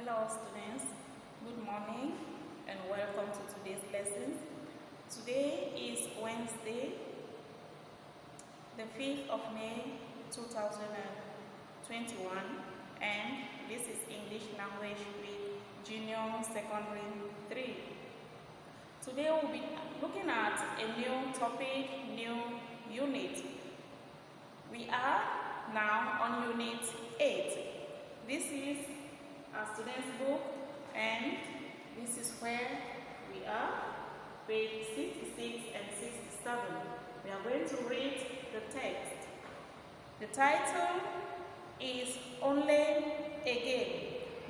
Hello students, good morning and welcome to today's lesson. Today is Wednesday, the 5th of May 2021, and this is English Language with Junior Secondary 3. Today we'll be looking at a new topic, new unit. We are now on Unit 8. This is our student's book, and this is where we are, page 66 and 67. We are going to read the text. The title is Only Again.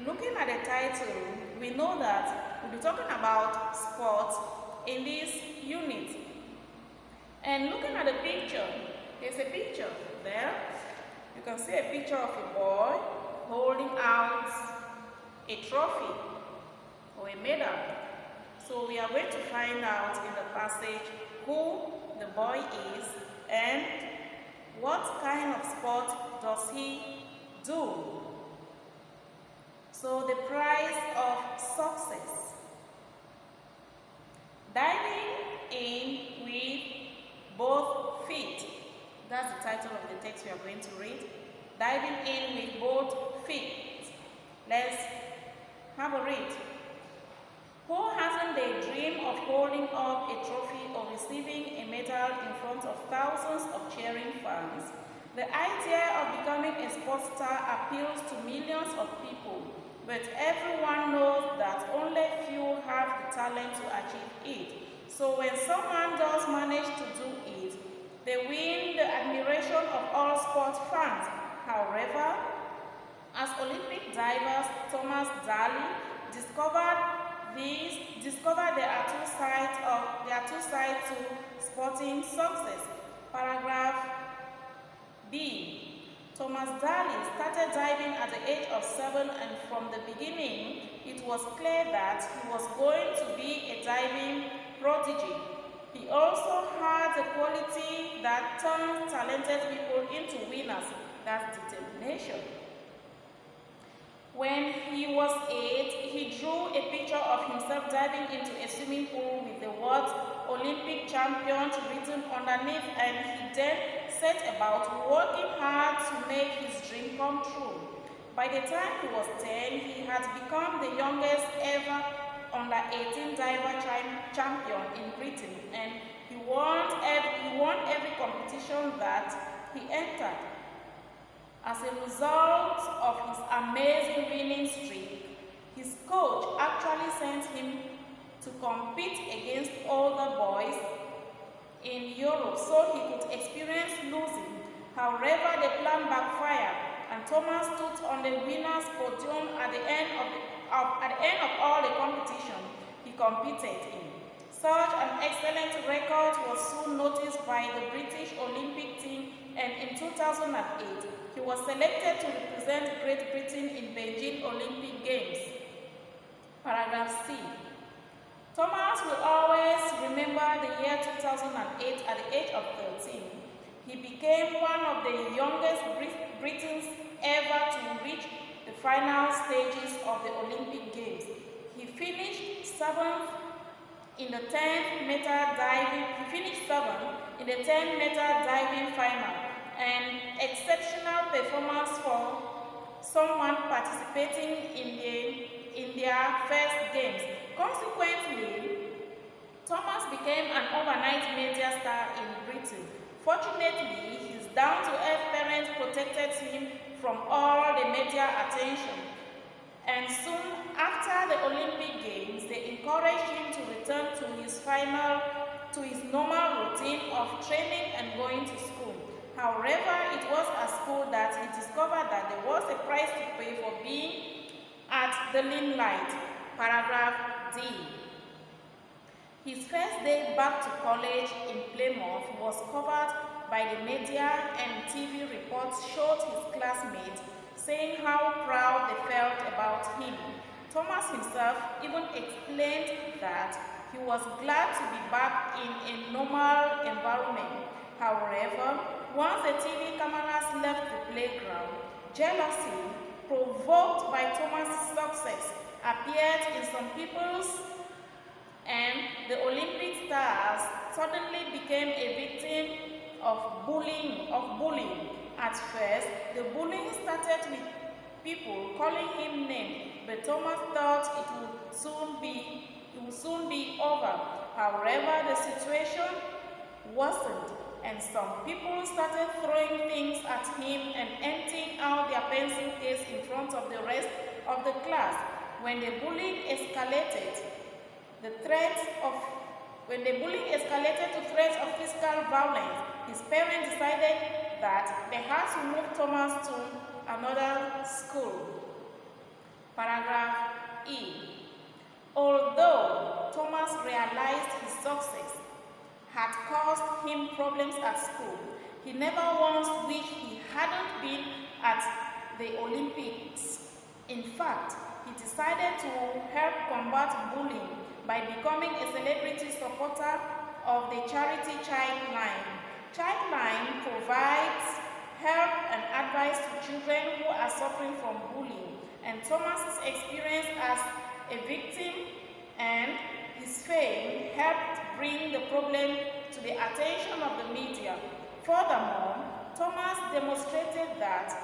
Looking at the title, we know that we'll be talking about sports in this unit. And looking at the picture, there's a picture there. You can see a picture of a boy holding out a trophy or a medal. So we are going to find out in the passage who the boy is and what kind of sport does he do. So the prize of success. Diving in with both feet. That's the title of the text we are going to read. Diving in with both feet. Let's have a read. Who hasn't the dream of holding up a trophy or receiving a medal in front of thousands of cheering fans? The idea of becoming a sports star appeals to millions of people, but everyone knows that only few have the talent to achieve it. So when someone does manage to do it, they win the admiration of all sports fans. However, as Olympic divers Thomas Daly discovered there are two sides to sporting success. Paragraph B. Thomas Daly started diving at the age of 7, and from the beginning it was clear that he was going to be a diving prodigy. He also had the quality that turns talented people into winners. That's determination. When he was 8, he drew a picture of himself diving into a swimming pool with the words Olympic champion written underneath, and he then set about working hard to make his dream come true. By the time he was 10, he had become the youngest ever under-18 diver champion in Britain, and he won every competition that he entered. As a result of his amazing winning streak, his coach actually sent him to compete against older boys in Europe so he could experience losing. However, the plan backfired, and Thomas stood on the winner's podium at the end of all the competition he competed in. Such an excellent record was soon noticed by the British Olympic team, and in 2008, he was selected to represent Great Britain in Beijing Olympic Games. Paragraph C. Thomas will always remember the year 2008 at the age of 13. He became one of the youngest Britons ever to reach the final stages of the Olympic Games. He finished 7th in the 10-meter diving final, an exceptional performance for someone participating in their first games. Consequently, Thomas became an overnight media star in Britain. Fortunately, his down-to-earth parents protected him from all the media attention, and soon after the Olympic Games, they encouraged him to return to his normal routine of training and going to school. However, it was at school that he discovered that there was a price to pay for being at the limelight. Paragraph D. His first day back to college in Plymouth was covered by the media, and TV reports showed his classmates saying how proud they felt about him. Thomas himself even explained that he was glad to be back in a normal environment. However, once the TV cameras left the playground, jealousy provoked by Thomas' success appeared in some people's, and the Olympic stars suddenly became a victim of bullying. At first, the bullying started with people calling him names, but Thomas thought it would soon be over. However, the situation worsened, and some people started throwing things at him and emptying out their pencil case in front of the rest of the class. When the bullying escalated to threats of physical violence, his parents decided that they had to move Thomas to another school. Paragraph E. Although Thomas realized his success had caused him problems at school, he never once wished he hadn't been at the Olympics. In fact, he decided to help combat bullying by becoming a celebrity supporter of the charity Childline. Childline provides help and advice to children who are suffering from bullying, and Thomas's experience as a victim and his fame helped bring the problem to the attention of the media. Furthermore, Thomas demonstrated that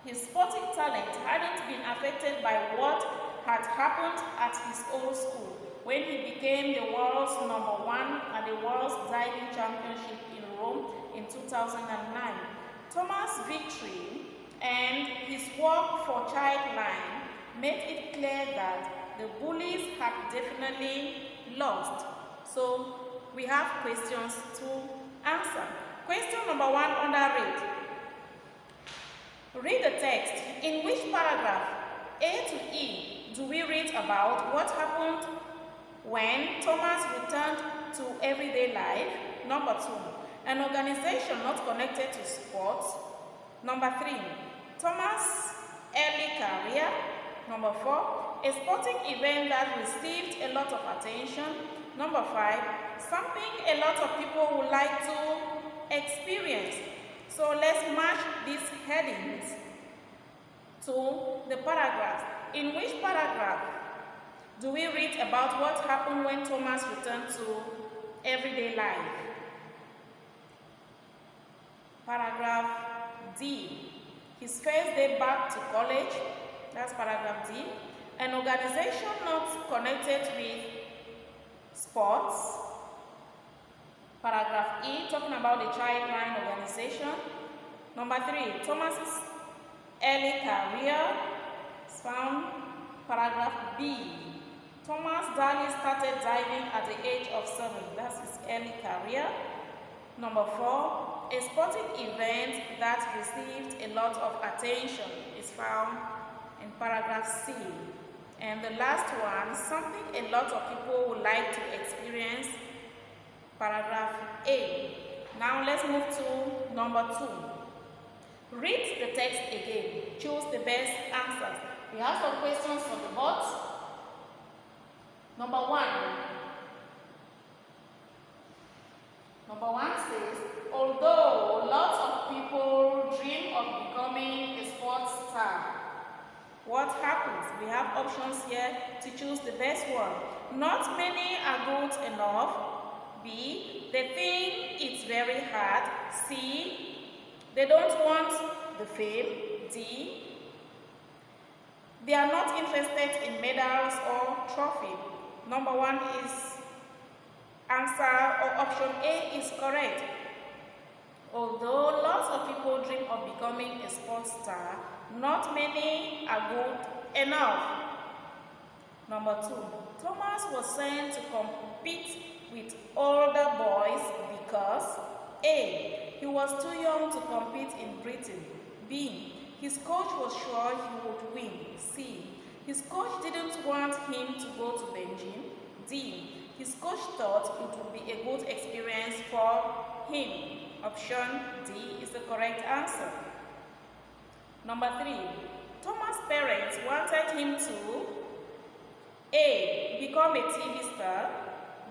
his sporting talent hadn't been affected by what had happened at his old school when he became the world's #1 at the World's Diving Championship in Rome in 2009. Thomas' victory and his work for Childline made it clear that the bullies had definitely lost. So we have questions to answer. Question number 1 under read. Read the text. In which paragraph, A to E, do we read about what happened when Thomas returned to everyday life? Number 2, an organization not connected to sports. Number 3, Thomas' early career. Number 4, a sporting event that received a lot of attention. Number 5, something a lot of people would like to experience. So let's match these headings to the paragraphs. In which paragraph do we read about what happened when Thomas returned to everyday life? Paragraph D. His first day back to college. That's paragraph D. An organization not connected with sports. Paragraph E, talking about the Childline organization. Number 3, Thomas's early career is found. Paragraph B, Thomas Daly started diving at the age of 7. That's his early career. Number 4, a sporting event that received a lot of attention is found in paragraph C. And the last one, something a lot of people would like to experience, paragraph A. Now let's move to number 2. Read the text again. Choose the best answers. We have some questions for the board. Number 1. Number 1 says, although lots of people dream of becoming a sports star, what happens? We have options here to choose the best one. Not many are good enough. B, they think it's very hard. C, they don't want the fame. D, they are not interested in medals or trophy. Number 1 is answer, or option A is correct. Although lots of people dream of becoming a sports star, not many are good enough. Number 2, Thomas was sent to compete with older boys because A, he was too young to compete in Britain. B, his coach was sure he would win. C, his coach didn't want him to go to Beijing. D, his coach thought it would be a good experience for him. Option D is the correct answer. Number 3, Thomas' parents wanted him to A, become a TV star.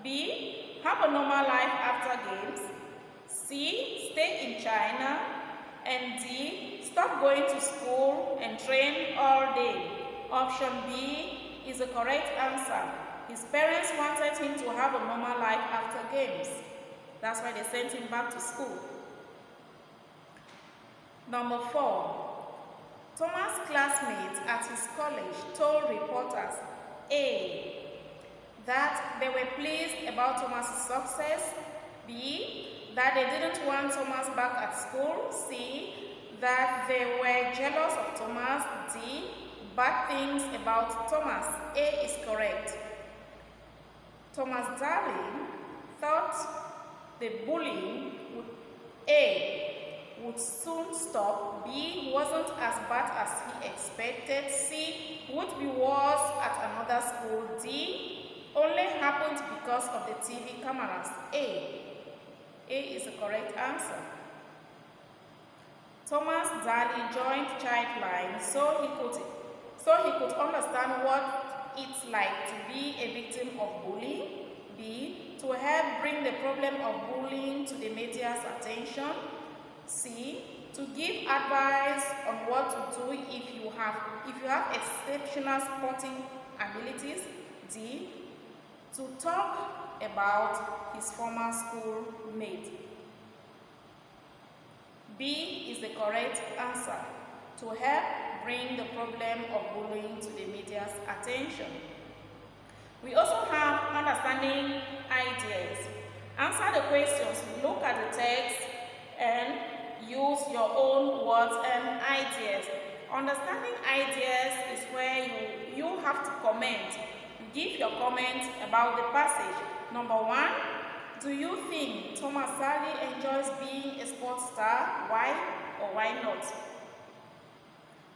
B, have a normal life after games. C, stay in China. And D, stop going to school and train all day. Option B is the correct answer. His parents wanted him to have a normal life after games. That's why they sent him back to school. Number 4. Thomas' classmates at his college told reporters A. that they were pleased about Thomas' success, B. that they didn't want Thomas back at school, C. that they were jealous of Thomas, D. bad things about Thomas. A is correct. Thomas Darling thought the bullying would soon stop, B wasn't as bad as he expected, C would be worse at another school, D only happened because of the TV cameras. A is the correct answer. Thomas Daly joined Childline so he could understand what it's like to be a victim of bullying, B to help bring the problem of bullying to the media's attention, C to give advice on what to do if you have exceptional sporting abilities, D to talk about his former schoolmate. B is the correct answer, to help bring the problem of bullying to the media's attention. We also have understanding ideas. Answer the questions, look at the text and use your own words and ideas. Understanding ideas is where you have to comment. You give your comment about the passage. Number 1, do you think Thomas Daly enjoys being a sports star? Why or why not?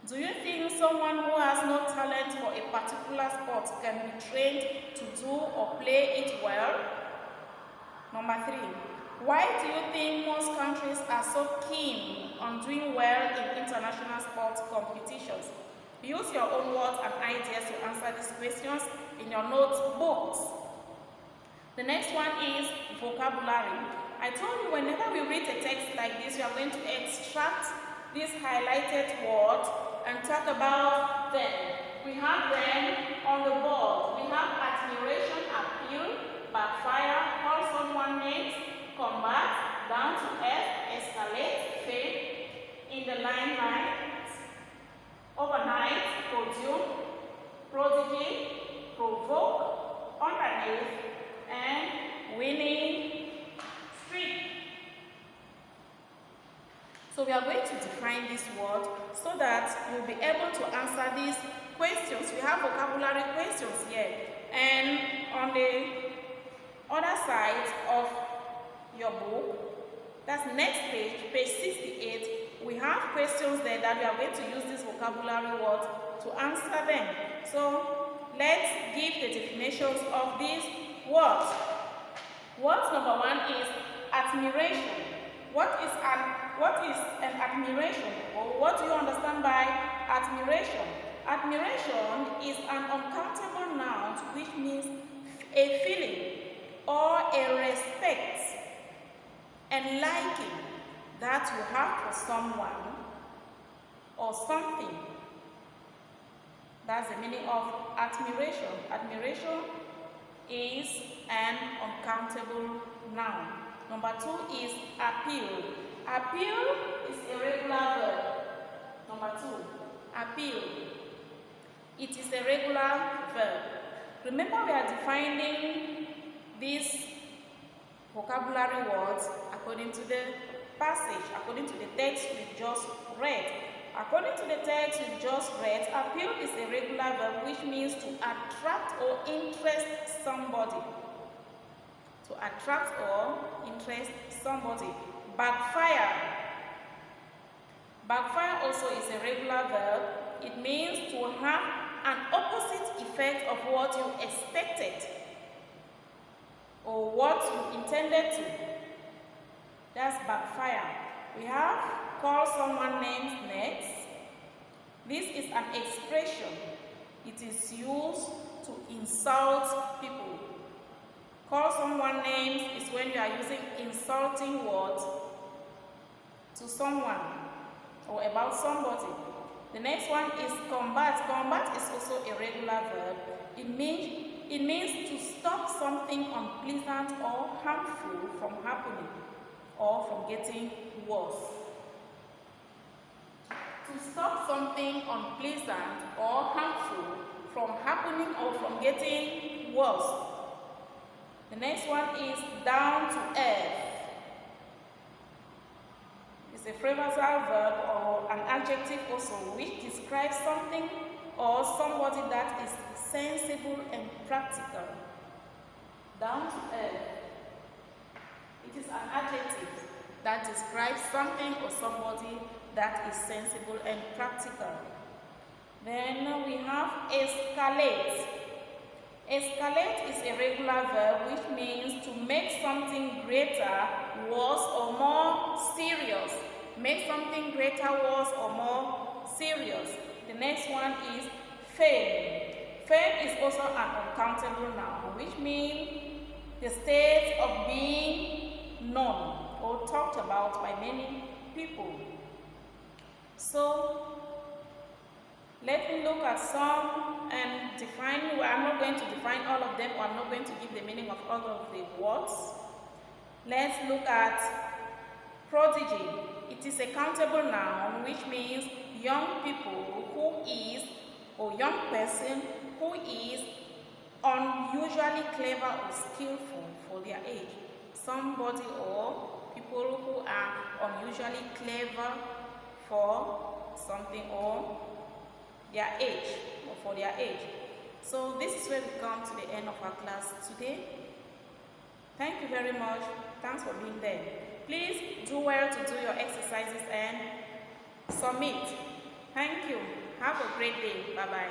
Do you think someone who has no talent for a particular sport can be trained to do or play it well? Number 3, why do you think most countries are so keen on doing well in international sports competitions? Use your own words and ideas to answer these questions in your notebooks. The next one is vocabulary. I told you whenever we read a text like this, we are going to extract these highlighted words and talk about them. We have them on the board. We have admiration, appeal, backfire, call someone names, combat, down to earth, escalate, fade, in the limelight, overnight, podium, prodigy, provoke, underneath, and winning streak. So we are going to define this word so that you'll be able to answer these questions. We have vocabulary questions here. And on the other side of your book, that's next page, page 68, we have questions there that we are going to use this vocabulary word to answer them. So let's give the definitions of these words. Word number 1 is admiration. What is an admiration? Or what do you understand by admiration? Admiration is an uncountable noun which means a feeling or a respect and liking that you have for someone or something. That's the meaning of admiration. Admiration is an uncountable noun. Number 2 is appeal. Appeal is a regular verb. Number 2, appeal. It is a regular verb. Remember, we are defining these vocabulary words according to the passage, according to the text we just read. According to the text we just read, appeal is a regular verb which means to attract or interest somebody. To attract or interest somebody. Backfire. Backfire also is a regular verb. It means to have an opposite effect of what you expected or what you intended to. That's backfire. We have call someone names next. This is an expression. It is used to insult people. Call someone names is when you are using insulting words to someone or about somebody. The next one is combat. Combat is also a regular verb. It means to stop something unpleasant or harmful from happening or from getting worse. To stop something unpleasant or harmful from happening or from getting worse. The next one is down to earth. It's a phrasal verb or an adjective also which describes something or somebody that is sensible and practical. Down to earth. It is an adjective that describes something or somebody that is sensible and practical. Then we have escalate. Escalate is a regular verb which means to make something greater, worse, or more serious. Make something greater, worse, or more serious. The next one is fame. Fame is also an uncountable noun, which means the state of being known or talked about by many people. So, let me look at some and define. Well, I'm not going to define all of them, or I'm not going to give the meaning of all of the words. Let's look at prodigy. It is a countable noun, which means young people who is, or young person who is unusually clever or skillful for their age. Somebody or people who are unusually clever for something or their age, or for their age. So this is where we come to the end of our class today. Thank you very much. Thanks for being there. Please do well to do your exercises and submit. Thank you. Have a great day. Bye-bye.